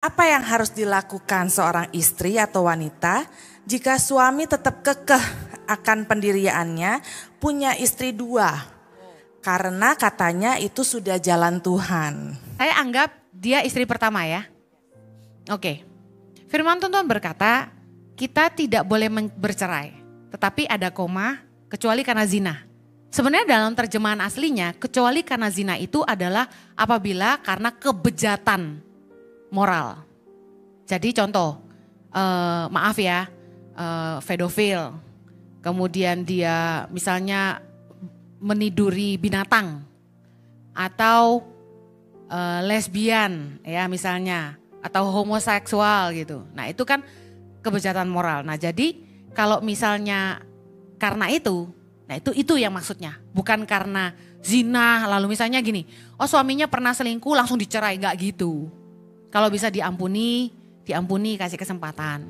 Apa yang harus dilakukan seorang istri atau wanita jika suami tetap kekeh akan pendiriannya punya istri dua? Karena katanya itu sudah jalan Tuhan. Saya anggap dia istri pertama ya. Oke. Firman Tuhan berkata, kita tidak boleh bercerai. Tetapi ada koma, kecuali karena zina. Sebenarnya dalam terjemahan aslinya, kecuali karena zina itu adalah apabila karena kebejatan moral. Jadi contoh, maaf ya, pedofil, kemudian dia misalnya meniduri binatang, atau lesbian ya misalnya, atau homoseksual gitu. Nah itu kan kebejatan moral. Nah jadi kalau misalnya karena itu, nah itu yang maksudnya. Bukan karena zina lalu misalnya gini, oh suaminya pernah selingkuh langsung dicerai, enggak gitu. Kalau bisa diampuni kasih kesempatan.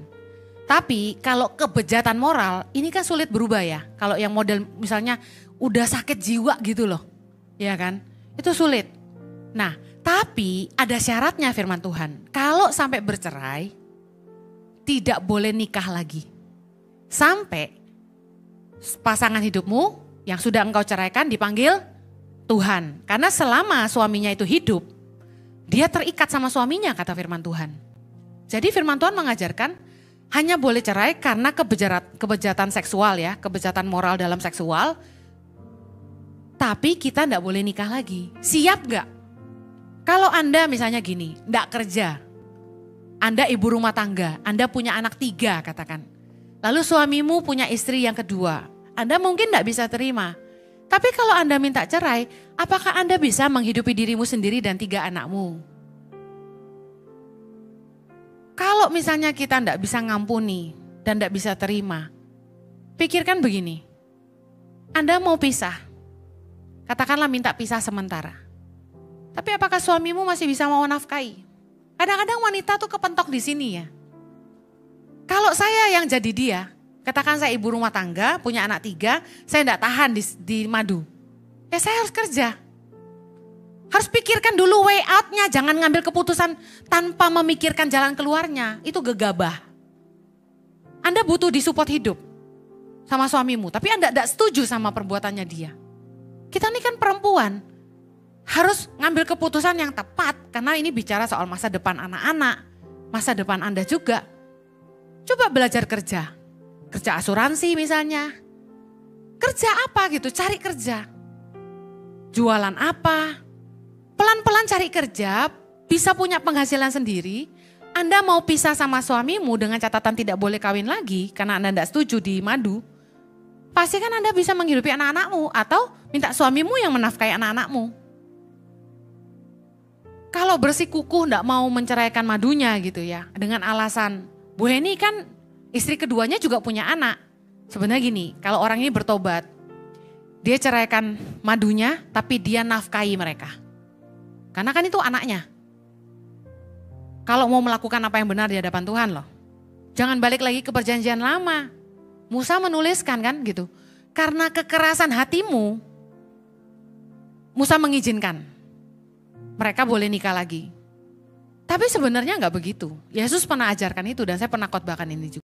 Tapi kalau kebejatan moral ini kan sulit berubah ya. Kalau yang model misalnya udah sakit jiwa gitu loh, ya kan? Itu sulit. Nah tapi ada syaratnya firman Tuhan. Kalau sampai bercerai tidak boleh nikah lagi. Sampai pasangan hidupmu yang sudah engkau ceraikan dipanggil Tuhan. Karena selama suaminya itu hidup, dia terikat sama suaminya kata firman Tuhan. Jadi firman Tuhan mengajarkan hanya boleh cerai karena kebejatan seksual ya, kebejatan moral dalam seksual. Tapi kita enggak boleh nikah lagi. Siap enggak? Kalau Anda misalnya gini, enggak kerja, Anda ibu rumah tangga, Anda punya anak 3 katakan. Lalu suamimu punya istri yang kedua, Anda mungkin enggak bisa terima. Tapi kalau Anda minta cerai, apakah Anda bisa menghidupi dirimu sendiri dan 3 anakmu? Kalau misalnya kita enggak bisa ngampuni dan enggak bisa terima, pikirkan begini, Anda mau pisah, katakanlah minta pisah sementara. Tapi apakah suamimu masih bisa mau nafkahi? Kadang-kadang wanita tuh kepentok di sini ya. Kalau saya yang jadi dia, katakan saya ibu rumah tangga, punya anak 3, saya enggak tahan di madu. Ya saya harus kerja. Harus pikirkan dulu way out-nya, jangan ngambil keputusan tanpa memikirkan jalan keluarnya. Itu gegabah. Anda butuh disupport hidup sama suamimu, tapi Anda tidak setuju sama perbuatannya dia. Kita ini kan perempuan, harus ngambil keputusan yang tepat, karena ini bicara soal masa depan anak-anak, masa depan Anda juga. Coba belajar kerja asuransi misalnya. Kerja apa gitu, cari kerja. Jualan apa? Pelan-pelan cari kerja, bisa punya penghasilan sendiri. Anda mau pisah sama suamimu dengan catatan tidak boleh kawin lagi karena Anda tidak setuju di madu. Pasti kan Anda bisa menghidupi anak-anakmu atau minta suamimu yang menafkahi anak-anakmu. Kalau bersikukuh tidak mau menceraikan madunya gitu ya, dengan alasan Bu Heni kan istri keduanya juga punya anak. Sebenarnya gini, kalau orang ini bertobat, dia ceraikan madunya tapi dia nafkahi mereka. Karena kan itu anaknya. Kalau mau melakukan apa yang benar di hadapan Tuhan loh. Jangan balik lagi ke perjanjian lama. Musa menuliskan kan gitu. Karena kekerasan hatimu, Musa mengizinkan mereka boleh nikah lagi. Tapi sebenarnya enggak begitu. Yesus pernah ajarkan itu dan saya pernah khotbahkan ini juga.